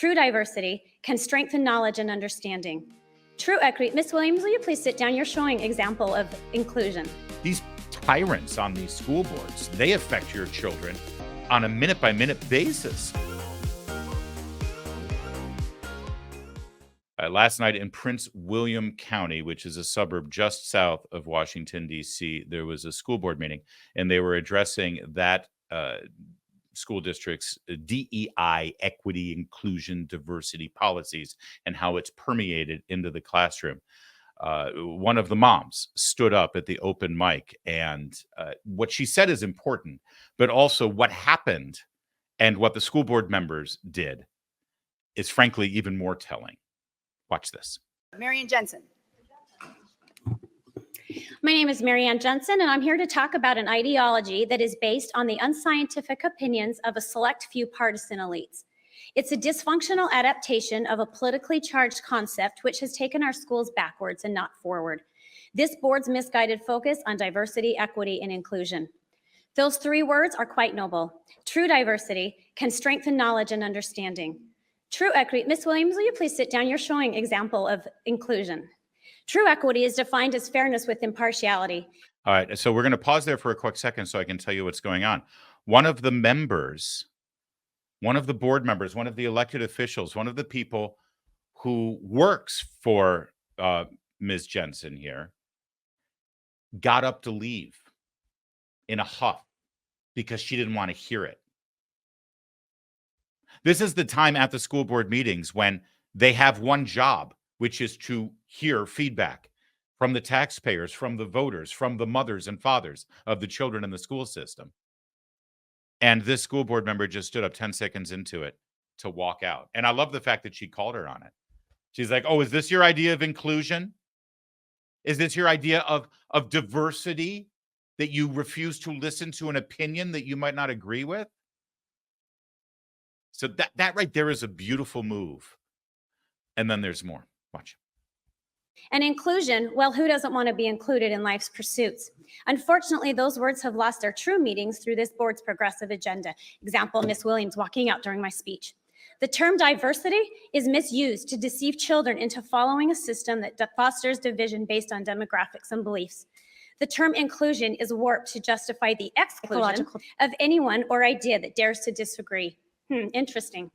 True diversity can strengthen knowledge and understanding. True equity. Ms. Williams, will you please sit down? You're showing example of inclusion. These tyrants on these school boards, they affect your children on a minute-by-minute basis. Last night in Prince William County, which is a suburb just south of Washington, D.C., there was a school board meeting, and they were addressing that school district's DEI, equity, inclusion, diversity policies, and how it's permeated into the classroom. One of the moms stood up at the open mic, and what she said is important, but also what happened and what the school board members did is frankly even more telling. Watch this. Merianne Jensen. My name is Merianne Jensen, and I'm here to talk about an ideology that is based on the unscientific opinions of a select few partisan elites. It's a dysfunctional adaptation of a politically charged concept which has taken our schools backwards and not forward. This board's misguided focus on diversity, equity, and inclusion. Those three words are quite noble. True diversity can strengthen knowledge and understanding. True equity. Ms. Williams, will you please sit down? You're showing example of inclusion. True equity is defined as fairness with impartiality. All right, so we're going to pause there for a quick second so I can tell you what's going on. One of the members, one of the board members, one of the elected officials, one of the people who works for Ms. Jensen here got up to leave in a huff because she didn't want to hear it. This is the time at the school board meetings when they have one job, which is to hear feedback from the taxpayers, from the voters, from the mothers and fathers of the children in the school system. And this school board member just stood up 10 seconds into it to walk out. And I love the fact that she called her on it. She's like, oh, is this your idea of inclusion? Is this your idea of diversity, that you refuse to listen to an opinion that you might not agree with? So that right there is a beautiful move. And then there's more. Watch. And inclusion, well, who doesn't want to be included in life's pursuits? Unfortunately, those words have lost their true meanings through this board's progressive agenda. Example, Ms. Williams walking out during my speech. The term diversity is misused to deceive children into following a system that fosters division based on demographics and beliefs. The term inclusion is warped to justify the exclusion of anyone or idea that dares to disagree. Interesting.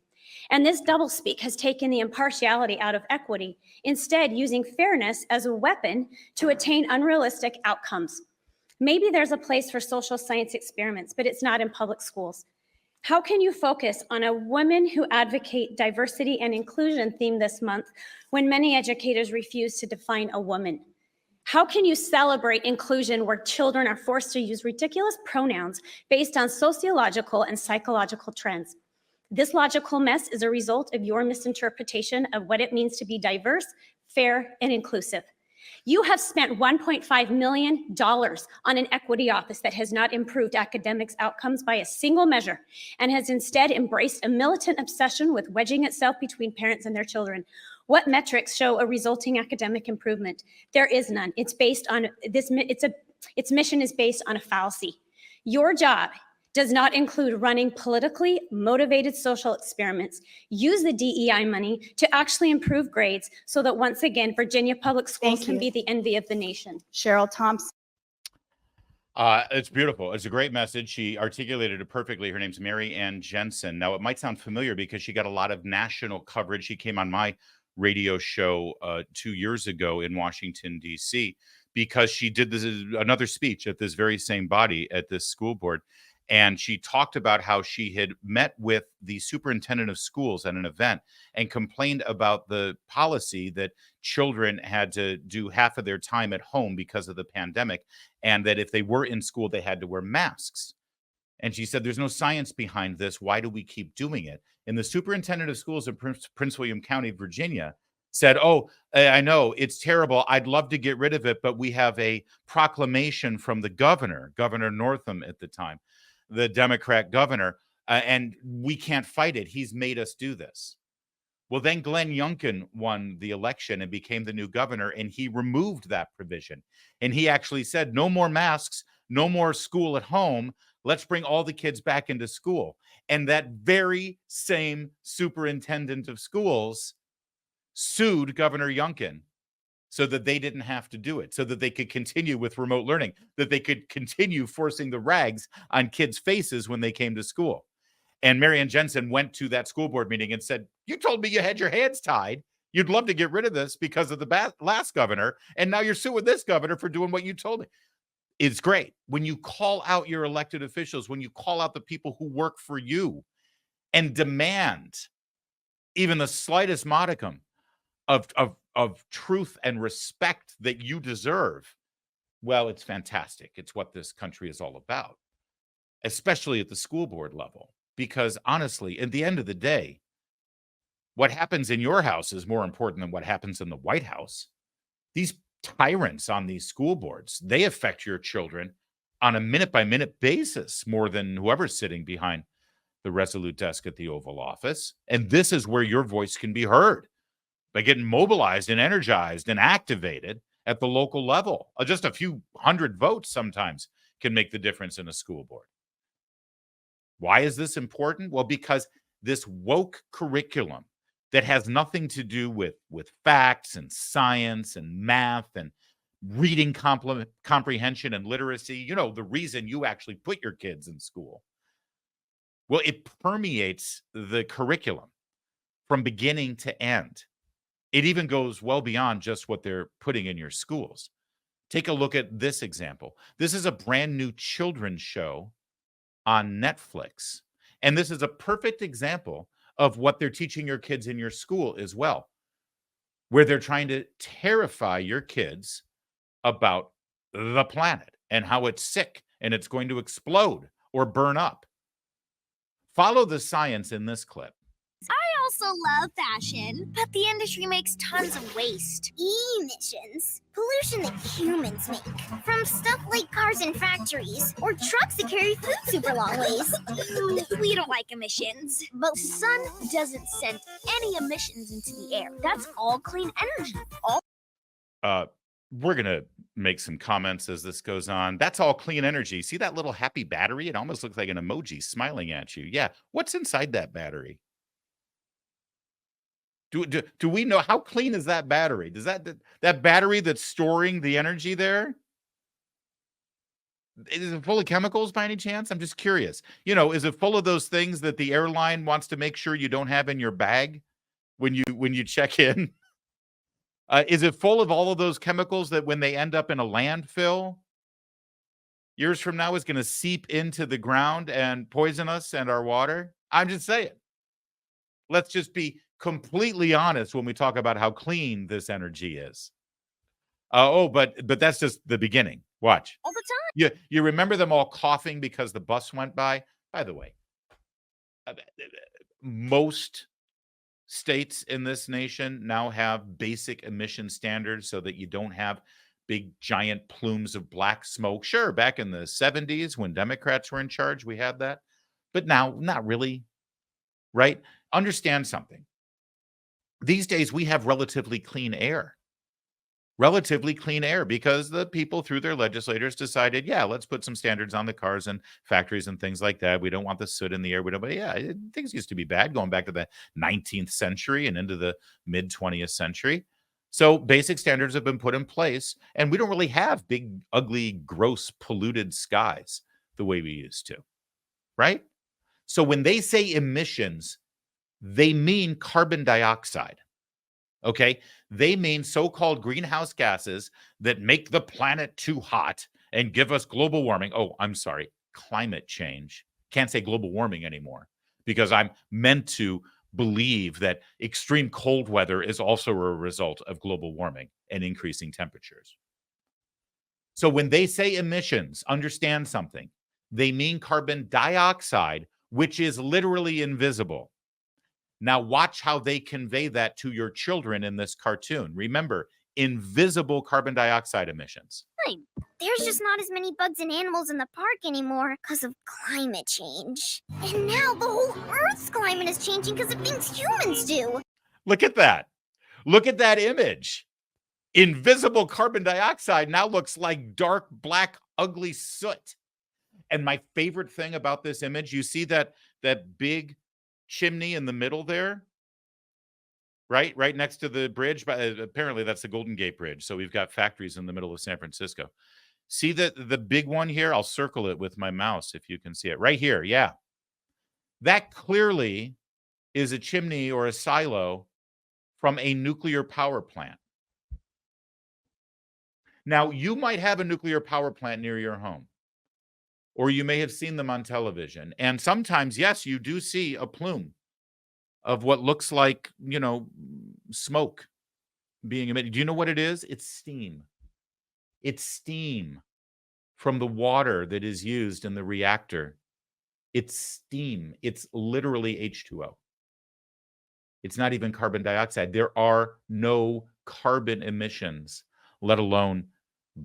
And this doublespeak has taken the impartiality out of equity, instead using fairness as a weapon to attain unrealistic outcomes. Maybe there's a place for social science experiments, but it's not in public schools. How can you focus on a women who advocate diversity and inclusion theme this month when many educators refuse to define a woman? How can you celebrate inclusion where children are forced to use ridiculous pronouns based on sociological and psychological trends? This logical mess is a result of your misinterpretation of what it means to be diverse, fair, and inclusive. You have spent $1.5 million on an equity office that has not improved academics outcomes by a single measure and has instead embraced a militant obsession with wedging itself between parents and their children. What metrics show a resulting academic improvement? There is none. It's based on this. Its mission is based on a fallacy. Your job does not include running politically motivated social experiments. Use the DEI money to actually improve grades so that once again, Virginia public schools can be the envy of the nation. Cheryl Thompson. It's beautiful. It's a great message. She articulated it perfectly. Her name's Merianne Jensen. Now, it might sound familiar because she got a lot of national coverage. She came on my radio show 2 years ago in Washington, D.C., because she did another speech at this very same body at this school board. And she talked about how she had met with the superintendent of schools at an event and complained about the policy that children had to do half of their time at home because of the pandemic, and that if they were in school, they had to wear masks. And she said, there's no science behind this. Why do we keep doing it? And the superintendent of schools in Prince William County, Virginia, said, oh, I know it's terrible. I'd love to get rid of it, but we have a proclamation from the governor, Governor Northam at the time, the Democrat governor, and we can't fight it. He's made us do this. Well, then Glenn Youngkin won the election and became the new governor, and he removed that provision. And he actually said, no more masks, no more school at home. Let's bring all the kids back into school. And that very same superintendent of schools sued Governor Youngkin so that they didn't have to do it, so that they could continue with remote learning, that they could continue forcing the rags on kids' faces when they came to school. And Merianne Jensen went to that school board meeting and said, you told me you had your hands tied. You'd love to get rid of this because of the last governor, and now you're suing this governor for doing what you told me. It's great when you call out your elected officials, when you call out the people who work for you and demand even the slightest modicum of truth and respect that you deserve. Well, it's fantastic. It's what this country is all about, especially at the school board level. Because honestly, at the end of the day, what happens in your house is more important than what happens in the White House. These tyrants on these school boards, they affect your children on a minute-by-minute basis more than whoever's sitting behind the resolute desk at the Oval Office. And this is where your voice can be heard, by getting mobilized and energized and activated at the local level. Just a few hundred votes sometimes can make the difference in a school board. Why is this important? Well, because this woke curriculum that has nothing to do with facts and science and math and reading comprehension and literacy, you know, the reason you actually put your kids in school. Well, it permeates the curriculum from beginning to end. It even goes well beyond just what they're putting in your schools. Take a look at this example. This is a brand new children's show on Netflix. And this is a perfect example of what they're teaching your kids in your school as well, where they're trying to terrify your kids about the planet and how it's sick and it's going to explode or burn up. Follow the science in this clip. I also love fashion, but the industry makes tons of waste. Emissions. Pollution that humans make. From stuff like cars in factories, or trucks that carry food super long ways. We don't like emissions. But the sun doesn't send any emissions into the air. That's all clean energy. We're going to make some comments as this goes on. That's all clean energy. See that little happy battery? It almost looks like an emoji smiling at you. Yeah. What's inside that battery? Do we know how clean is that battery? Does that battery that's storing the energy there? Is it full of chemicals by any chance? I'm just curious. You know, is it full of those things that the airline wants to make sure you don't have in your bag when you check in? Is it full of all of those chemicals that when they end up in a landfill years from now is going to seep into the ground and poison us and our water? I'm just saying. Let's just be completely honest when we talk about how clean this energy is. But that's just the beginning. Watch. All the time. You remember them all coughing because the bus went by? By the way, most states in this nation now have basic emission standards so that you don't have big giant plumes of black smoke. Sure, back in the 70s when Democrats were in charge, we had that. But now, not really, right? Understand something. These days, we have relatively clean air because the people through their legislators decided, yeah, let's put some standards on the cars and factories and things like that. We don't want the soot in the air. Things used to be bad going back to the 19th century and into the mid 20th century. So basic standards have been put in place, and we don't really have big, ugly, gross, polluted skies the way we used to, right? So when they say emissions, they mean carbon dioxide. Okay, they mean so-called greenhouse gases that make the planet too hot and give us global warming. Oh, I'm sorry, climate change. Can't say global warming anymore because I'm meant to believe that extreme cold weather is also a result of global warming and increasing temperatures. So when they say emissions, understand something. They mean carbon dioxide, which is literally invisible. Now watch how they convey that to your children in this cartoon. Remember, invisible carbon dioxide emissions. There's just not as many bugs and animals in the park anymore because of climate change. And now the whole Earth's climate is changing because of things humans do. Look at that. Look at that image. Invisible carbon dioxide now looks like dark, black, ugly soot. And my favorite thing about this image, you see that big chimney in the middle there, right next to the bridge. But apparently that's the Golden Gate Bridge. So we've got factories in the middle of San Francisco. See the big one here? I'll circle it with my mouse if you can see it right here. Yeah, that clearly is a chimney or a silo from a nuclear power plant. Now, you might have a nuclear power plant near your home, or you may have seen them on television. And sometimes, yes, you do see a plume of what looks like, smoke being emitted. Do you know what it is? It's steam. It's steam from the water that is used in the reactor. It's steam. It's literally H2O. It's not even carbon dioxide. There are no carbon emissions, let alone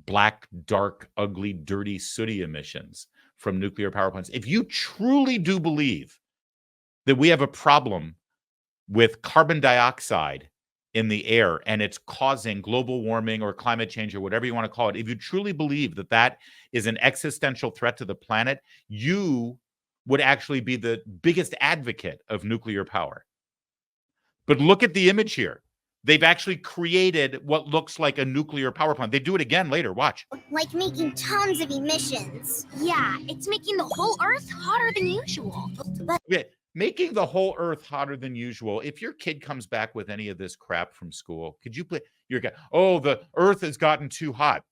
black, dark, ugly, dirty, sooty emissions from nuclear power plants. If you truly do believe that we have a problem with carbon dioxide in the air and it's causing global warming or climate change or whatever you want to call it, if you truly believe that that is an existential threat to the planet, you would actually be the biggest advocate of nuclear power. But look at the image here. They've actually created what looks like a nuclear power plant. They do it again later. Watch. Like making tons of emissions. Yeah, it's making the whole Earth hotter than usual. But Yeah, making the whole Earth hotter than usual. If your kid comes back with any of this crap from school, could you play your guy? Oh, the Earth has gotten too hot.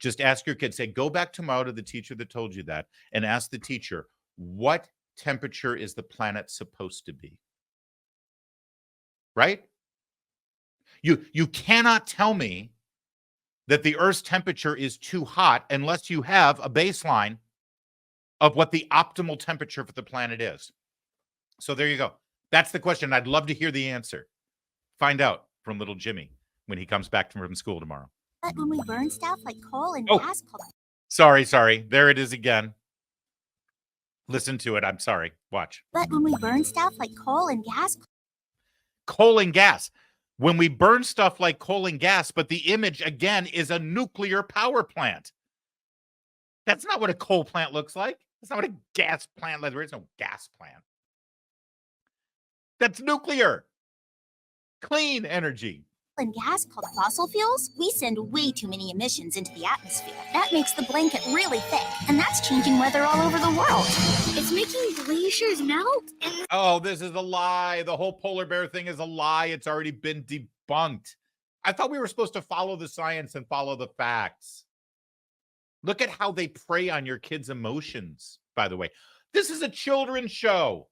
Just ask your kid, say, go back tomorrow to the teacher that told you that and ask the teacher, what temperature is the planet supposed to be? Right? You cannot tell me that the Earth's temperature is too hot unless you have a baseline of what the optimal temperature for the planet is. So there you go. That's the question. I'd love to hear the answer. Find out from little Jimmy when he comes back from school tomorrow. when we burn stuff like coal and Oh. gas. Sorry. There it is again. Listen to it. I'm sorry. Watch. But when we burn stuff like coal and gas. Coal and gas. When we burn stuff like coal and gas, but the image again is a nuclear power plant. That's not what a coal plant looks like. That's not what a gas plant looks like. There is no gas plant. That's nuclear. Clean energy. And gas called fossil fuels, we send way too many emissions into the atmosphere. That makes the blanket really thick, and that's changing weather all over the world. It's making glaciers melt. And Oh, this is a lie. The whole polar bear thing is a lie. It's already been debunked. I thought we were supposed to follow the science and follow the facts. Look at how they prey on your kids' emotions, by the way. This is a children's show.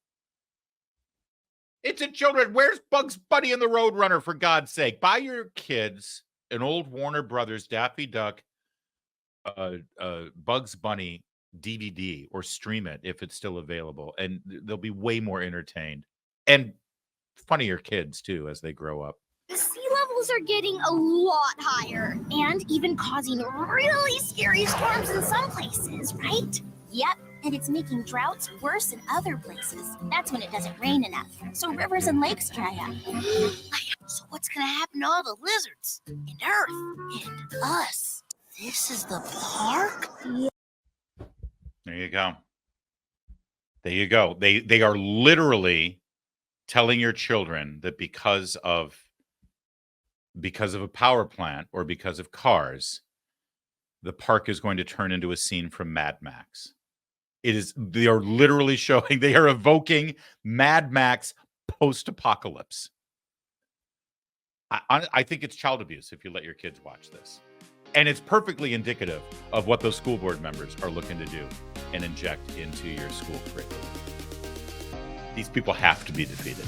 It's a children. Where's Bugs Bunny and the Roadrunner, for God's sake? Buy your kids an old Warner Brothers Daffy Duck Bugs Bunny DVD or stream it if it's still available, and they'll be way more entertained and funnier kids too as they grow up. the sea levels are getting a lot higher, and even causing really scary storms in some places, right? Yep. And it's making droughts worse in other places. That's when it doesn't rain enough. So rivers and lakes dry up. So what's gonna happen to all the lizards and Earth and us? This is the park? There you go. There you go. They are literally telling your children that because of a power plant or because of cars, the park is going to turn into a scene from Mad Max. They are literally showing, they are evoking Mad Max post-apocalypse. I think it's child abuse if you let your kids watch this. And it's perfectly indicative of what those school board members are looking to do and inject into your school curriculum. These people have to be defeated.